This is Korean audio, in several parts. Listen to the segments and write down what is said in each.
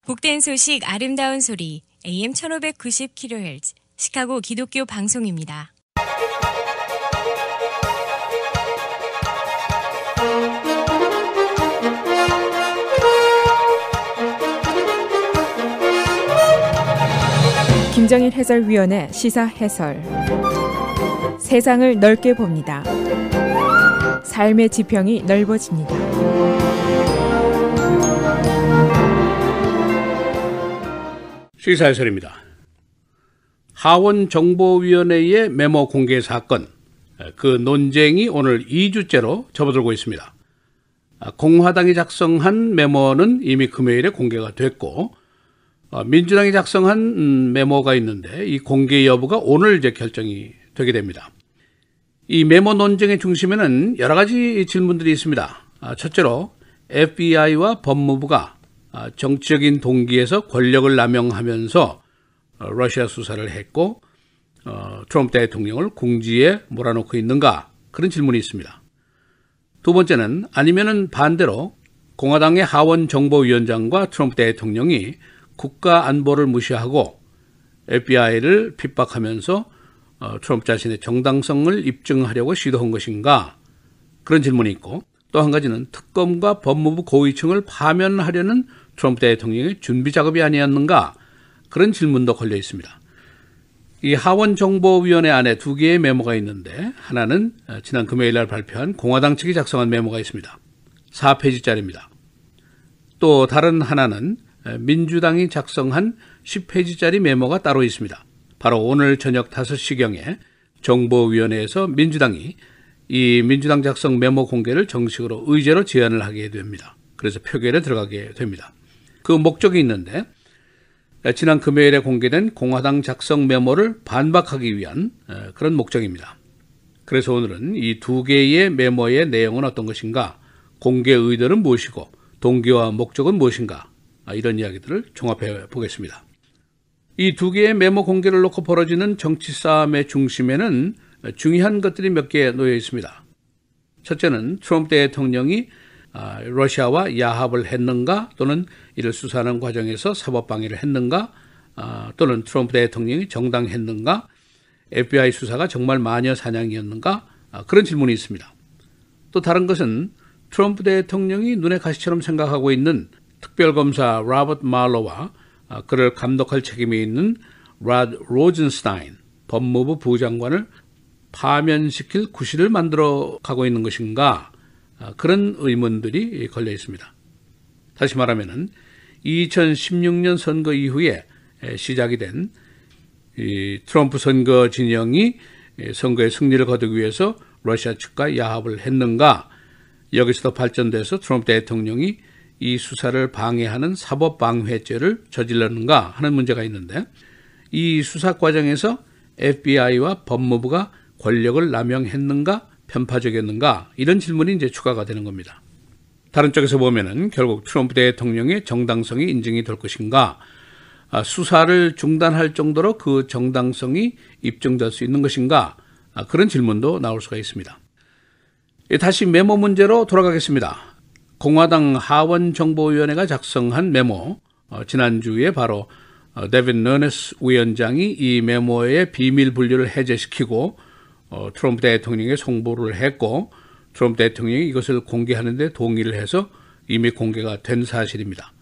복된 소식 아름다운 소리 AM 1590kHz 시카고 기독교 방송입니다. 김정일 해설위원의 시사 해설. 세상을 넓게 봅니다. 삶의 지평이 넓어집니다. 시사 해설입니다. 하원정보위원회의 메모 공개 사건, 그 논쟁이 오늘 2주째로 접어들고 있습니다. 공화당이 작성한 메모는 이미 금요일에 공개가 됐고, 민주당이 작성한 메모가 있는데 이 공개 여부가 오늘 이제 결정이 되게 됩니다. 이 메모 논쟁의 중심에는 여러 가지 질문들이 있습니다. 첫째로 FBI와 법무부가 정치적인 동기에서 권력을 남용하면서 러시아 수사를 했고 트럼프 대통령을 궁지에 몰아넣고 있는가, 그런 질문이 있습니다. 두 번째는 아니면은 반대로 공화당의 하원정보위원장과 트럼프 대통령이 국가 안보를 무시하고 FBI를 핍박하면서 트럼프 자신의 정당성을 입증하려고 시도한 것인가, 그런 질문이 있고, 또 한 가지는 특검과 법무부 고위층을 파면하려는 트럼프 대통령의 준비 작업이 아니었는가, 그런 질문도 걸려 있습니다. 이 하원정보위원회 안에 두 개의 메모가 있는데, 하나는 지난 금요일 날 발표한 공화당 측이 작성한 메모가 있습니다. 4페이지짜리입니다. 또 다른 하나는 민주당이 작성한 10페이지짜리 메모가 따로 있습니다. 바로 오늘 저녁 5시경에 정보위원회에서 민주당이 이 민주당 작성 메모 공개를 정식으로 의제로 제안을 하게 됩니다. 그래서 표결에 들어가게 됩니다. 그 목적이 있는데, 지난 금요일에 공개된 공화당 작성 메모를 반박하기 위한 그런 목적입니다. 그래서 오늘은 이 두 개의 메모의 내용은 어떤 것인가, 공개 의도는 무엇이고 동기와 목적은 무엇인가, 이런 이야기들을 종합해 보겠습니다. 이 두 개의 메모 공개를 놓고 벌어지는 정치 싸움의 중심에는 중요한 것들이 몇 개 놓여 있습니다. 첫째는 트럼프 대통령이 러시아와 야합을 했는가, 또는 이를 수사하는 과정에서 사법방해를 했는가, 또는 트럼프 대통령이 정당했는가, FBI 수사가 정말 마녀 사냥이었는가, 그런 질문이 있습니다. 또 다른 것은 트럼프 대통령이 눈에 가시처럼 생각하고 있는 특별검사 로버트 말러와 그를 감독할 책임이 있는 로드 로젠스타인 법무부 부장관을 파면시킬 구실을 만들어 가고 있는 것인가, 그런 의문들이 걸려 있습니다. 다시 말하면 2016년 선거 이후에 시작이 된 이 트럼프 선거 진영이 선거의 승리를 거두기 위해서 러시아 측과 야합을 했는가, 여기서도 발전돼서 트럼프 대통령이 이 수사를 방해하는 사법방해죄를 저질렀는가 하는 문제가 있는데, 이 수사 과정에서 FBI와 법무부가 권력을 남용했는가, 편파적이었는가, 이런 질문이 이제 추가가 되는 겁니다. 다른 쪽에서 보면은 결국 트럼프 대통령의 정당성이 인정이 될 것인가, 수사를 중단할 정도로 그 정당성이 입증될 수 있는 것인가, 그런 질문도 나올 수가 있습니다. 다시 메모 문제로 돌아가겠습니다. 공화당 하원정보위원회가 작성한 메모, 지난주에 바로 데빈 너네스 위원장이 이 메모의 비밀 분류를 해제시키고 트럼프 대통령에 송부를 했고, 트럼프 대통령이 이것을 공개하는 데 동의를 해서 이미 공개가 된 사실입니다.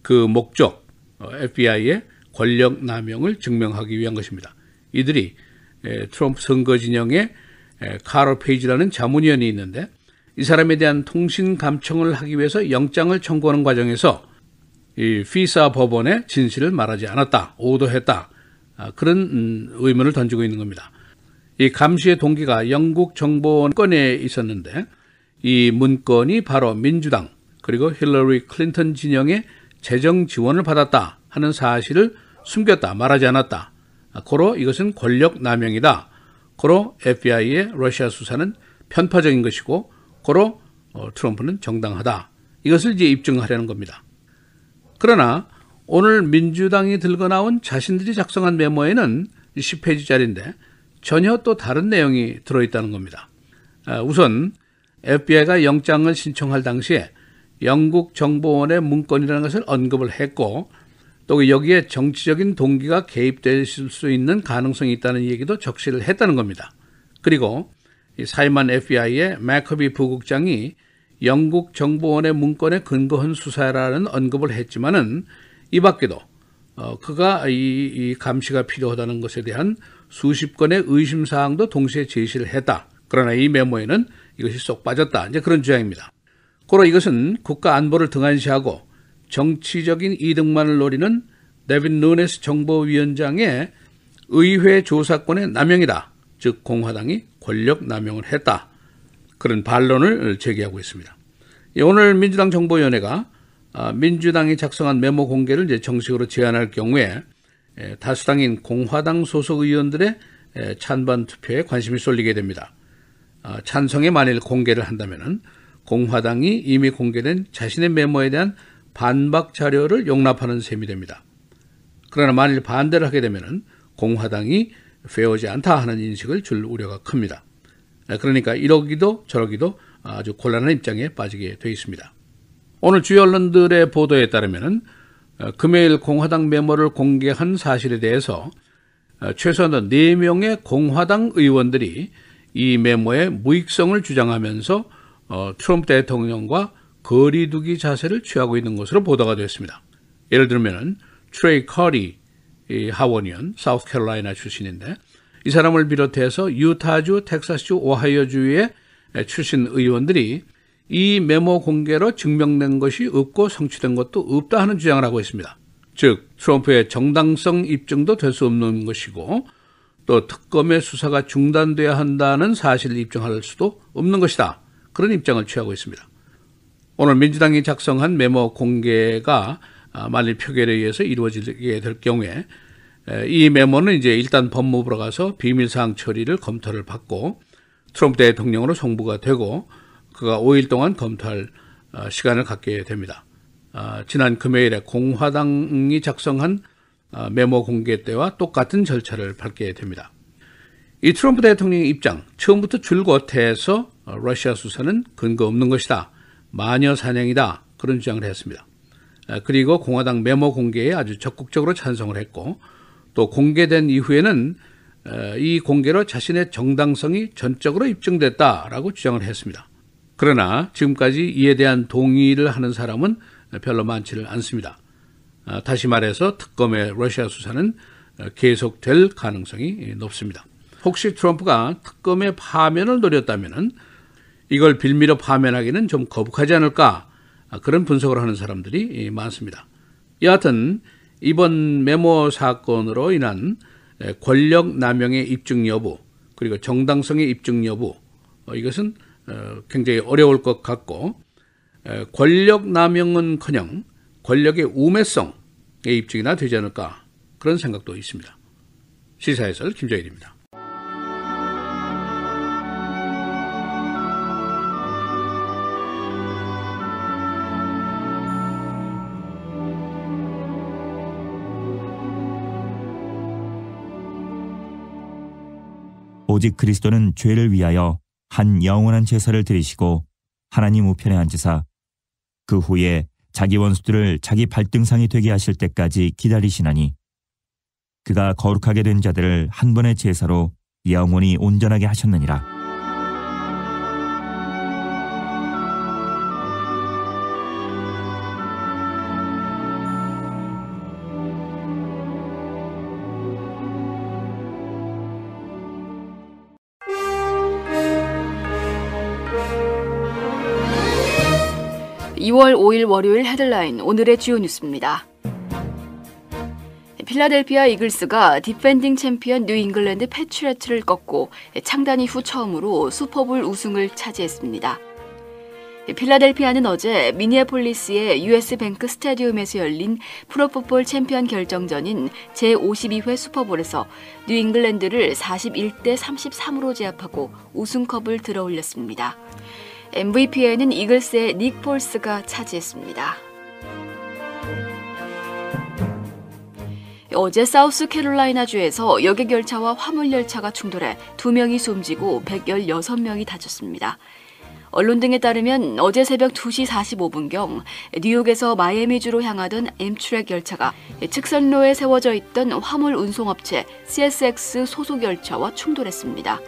그 목적, FBI의 권력 남용을 증명하기 위한 것입니다. 이들이 트럼프 선거 진영에 카럴 페이지라는 자문위원이 있는데, 이 사람에 대한 통신 감청을 하기 위해서 영장을 청구하는 과정에서 이 피사 법원의 진실을 말하지 않았다, 오도했다, 그런 의문을 던지고 있는 겁니다. 이 감시의 동기가 영국 정보원건에 있었는데, 이 문건이 바로 민주당 그리고 힐러리 클린턴 진영의 재정 지원을 받았다 하는 사실을 숨겼다, 말하지 않았다. 고로 이것은 권력 남용이다. 고로 FBI의 러시아 수사는 편파적인 것이고, 고로 트럼프는 정당하다. 이것을 이제 입증하려는 겁니다. 그러나 오늘 민주당이 들고 나온 자신들이 작성한 메모에는 10페이지짜리인데 전혀 또 다른 내용이 들어있다는 겁니다. 우선 FBI가 영장을 신청할 당시에 영국 정보원의 문건이라는 것을 언급을 했고, 또 여기에 정치적인 동기가 개입될 수 있는 가능성이 있다는 얘기도 적시를 했다는 겁니다. 그리고 사임한 FBI의 매커비 부국장이 영국 정보원의 문건에 근거한 수사라는 언급을 했지만은 이 밖에도 그가 이 감시가 필요하다는 것에 대한 수십 건의 의심 사항도 동시에 제시를 했다. 그러나 이 메모에는 이것이 쏙 빠졌다. 이제 그런 주장입니다. 고로 이것은 국가 안보를 등한시하고 정치적인 이득만을 노리는 데빈 누네스 정보위원장의 의회 조사권의 남용이다. 즉 공화당이 권력 남용을 했다. 그런 반론을 제기하고 있습니다. 오늘 민주당 정보위원회가 민주당이 작성한 메모 공개를 이제 정식으로 제안할 경우에 다수당인 공화당 소속 의원들의 찬반 투표에 관심이 쏠리게 됩니다. 찬성에 만일 공개를 한다면은 공화당이 이미 공개된 자신의 메모에 대한 반박 자료를 용납하는 셈이 됩니다. 그러나 만일 반대를 하게 되면은 공화당이 페어지 않다 하는 인식을 줄 우려가 큽니다. 그러니까 이러기도 저러기도 아주 곤란한 입장에 빠지게 되어 있습니다. 오늘 주요 언론들의 보도에 따르면은 금요일 공화당 메모를 공개한 사실에 대해서 최소한 4명의 공화당 의원들이 이 메모의 무익성을 주장하면서 트럼프 대통령과 거리두기 자세를 취하고 있는 것으로 보도가 되었습니다. 예를 들면 트레이 커리 하원의원, 사우스캐롤라이나 출신인데 이 사람을 비롯해서 유타주, 텍사스주, 오하이오주의 출신 의원들이 이 메모 공개로 증명된 것이 없고 성취된 것도 없다 하는 주장을 하고 있습니다. 즉 트럼프의 정당성 입증도 될 수 없는 것이고 또 특검의 수사가 중단돼야 한다는 사실을 입증할 수도 없는 것이다. 그런 입장을 취하고 있습니다. 오늘 민주당이 작성한 메모 공개가 만일 표결에 의해서 이루어지게 될 경우에 이 메모는 이제 일단 법무부로 가서 비밀사항 처리를 검토를 받고 트럼프 대통령으로 송부가 되고 그가 5일 동안 검토할 시간을 갖게 됩니다. 지난 금요일에 공화당이 작성한 메모 공개 때와 똑같은 절차를 밟게 됩니다. 이 트럼프 대통령의 입장, 처음부터 줄곧 해서 러시아 수사는 근거 없는 것이다. 마녀 사냥이다. 그런 주장을 했습니다. 그리고 공화당 메모 공개에 아주 적극적으로 찬성을 했고 또 공개된 이후에는 이 공개로 자신의 정당성이 전적으로 입증됐다라고 주장을 했습니다. 그러나 지금까지 이에 대한 동의를 하는 사람은 별로 많지를 않습니다. 다시 말해서 특검의 러시아 수사는 계속될 가능성이 높습니다. 혹시 트럼프가 특검의 파면을 노렸다면 이걸 빌미로 파면하기는 좀 거북하지 않을까 그런 분석을 하는 사람들이 많습니다. 여하튼 이번 메모 사건으로 인한 권력 남용의 입증 여부 그리고 정당성의 입증 여부 이것은 굉장히 어려울 것 같고 권력 남용은커녕 권력의 우매성의 입증이나 되지 않을까 그런 생각도 있습니다. 시사해설 김정일입니다. 오직 그리스도는 죄를 위하여 한 영원한 제사를 드리시고 하나님 우편에 앉으사 그 후에 자기 원수들을 자기 발등상이 되게 하실 때까지 기다리시나니 그가 거룩하게 된 자들을 한 번의 제사로 영원히 온전하게 하셨느니라. (2월 5일) 월요일 헤드라인 오늘의 주요 뉴스입니다. 필라델피아 이글스가 디펜딩 챔피언 뉴잉글랜드 패트리어트를 꺾고 창단 이후 처음으로 슈퍼볼 우승을 차지했습니다. 필라델피아는 어제 미니애폴리스의 US뱅크 스타디움에서 열린 프로풋볼 챔피언 결정전인 제52회 슈퍼볼에서 뉴잉글랜드를 41대 33으로 제압하고 우승컵을 들어올렸습니다. MVP에는 이글스의 닉 폴스가 차지했습니다. 어제 사우스캐롤라이나주에서 여객열차와 화물열차가 충돌해 2명이 숨지고 116명이 다쳤습니다. 언론 등에 따르면 어제 새벽 2시 45분경 뉴욕에서 마이애미주로 향하던 엠트랙 열차가 측선로에 세워져 있던 화물 운송업체 CSX 소속 열차와 충돌했습니다.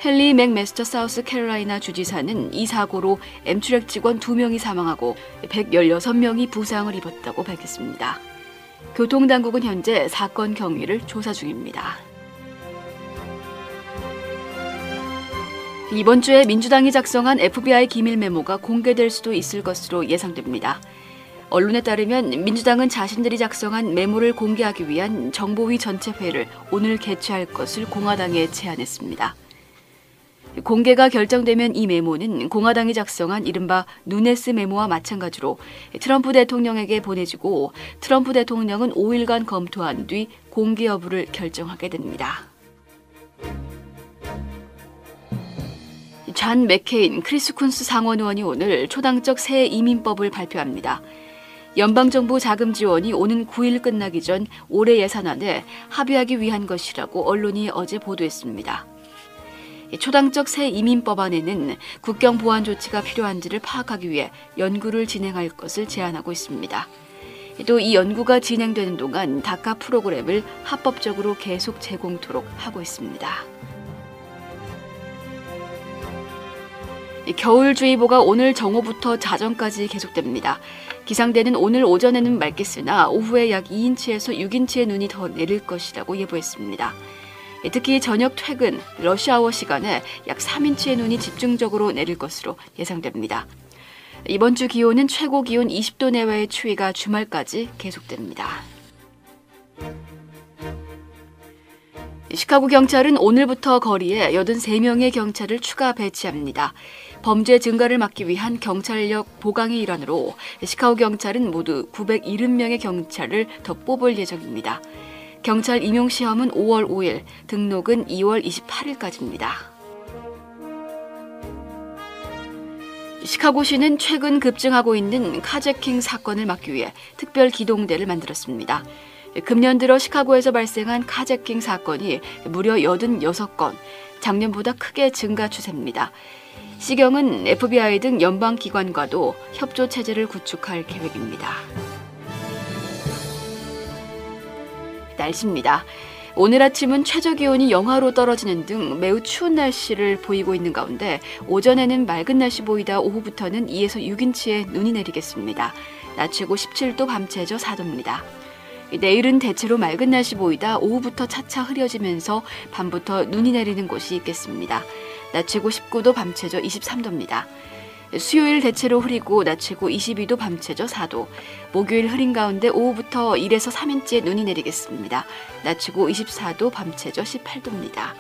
헨리 맥메스터 사우스캐롤라이나 주지사는 이 사고로 엠트랙 직원 2명이 사망하고 116명이 부상을 입었다고 밝혔습니다. 교통당국은 현재 사건 경위를 조사 중입니다. 이번 주에 민주당이 작성한 FBI 기밀 메모가 공개될 수도 있을 것으로 예상됩니다. 언론에 따르면 민주당은 자신들이 작성한 메모를 공개하기 위한 정보위 전체 회의를 오늘 개최할 것을 공화당에 제안했습니다. 공개가 결정되면 이 메모는 공화당이 작성한 이른바 누네스 메모와 마찬가지로 트럼프 대통령에게 보내지고 트럼프 대통령은 5일간 검토한 뒤 공개 여부를 결정하게 됩니다. 존 맥케인 크리스 쿤스 상원 의원이 오늘 초당적 새 이민법을 발표합니다. 연방정부 자금 지원이 오는 9일 끝나기 전 올해 예산안에 합의하기 위한 것이라고 언론이 어제 보도했습니다. 초당적 새 이민법안에는 국경 보안 조치가 필요한지를 파악하기 위해 연구를 진행할 것을 제안하고 있습니다. 또 이 연구가 진행되는 동안 다카 프로그램을 합법적으로 계속 제공토록 하고 있습니다. 겨울주의보가 오늘 정오부터 자정까지 계속됩니다. 기상대는 오늘 오전에는 맑겠으나 오후에 약 2인치에서 6인치의 눈이 더 내릴 것이라고 예보했습니다. 특히 저녁 퇴근, 러시아워 시간에 약 3인치의 눈이 집중적으로 내릴 것으로 예상됩니다. 이번 주 기온은 최고 기온 20도 내외의 추위가 주말까지 계속됩니다. 시카고 경찰은 오늘부터 거리에 83명의 경찰을 추가 배치합니다. 범죄 증가를 막기 위한 경찰력 보강의 일환으로 시카고 경찰은 모두 970명의 경찰을 더 뽑을 예정입니다. 경찰 임용 시험은 5월 5일, 등록은 2월 28일까지입니다. 시카고시는 최근 급증하고 있는 카제킹 사건을 막기 위해 특별 기동대를 만들었습니다. 금년 들어 시카고에서 발생한 카제킹 사건이 무려 86건, 작년보다 크게 증가 추세입니다. 시경은 FBI 등 연방기관과도 협조 체제를 구축할 계획입니다. 날씨입니다. 오늘 아침은 최저기온이 영하로 떨어지는 등 매우 추운 날씨를 보이고 있는 가운데 오전에는 맑은 날씨 보이다 오후부터는 2에서 6인치의 눈이 내리겠습니다. 낮 최고 17도, 밤 최저 4도입니다. 내일은 대체로 맑은 날씨 보이다 오후부터 차차 흐려지면서 밤부터 눈이 내리는 곳이 있겠습니다. 낮 최고 19도, 밤 최저 23도입니다. 수요일 대체로 흐리고 낮 최고 22도, 밤 최저 4도. 목요일 흐린 가운데 오후부터 1에서 3인치의 눈이 내리겠습니다. 낮 최고 24도, 밤 최저 18도입니다.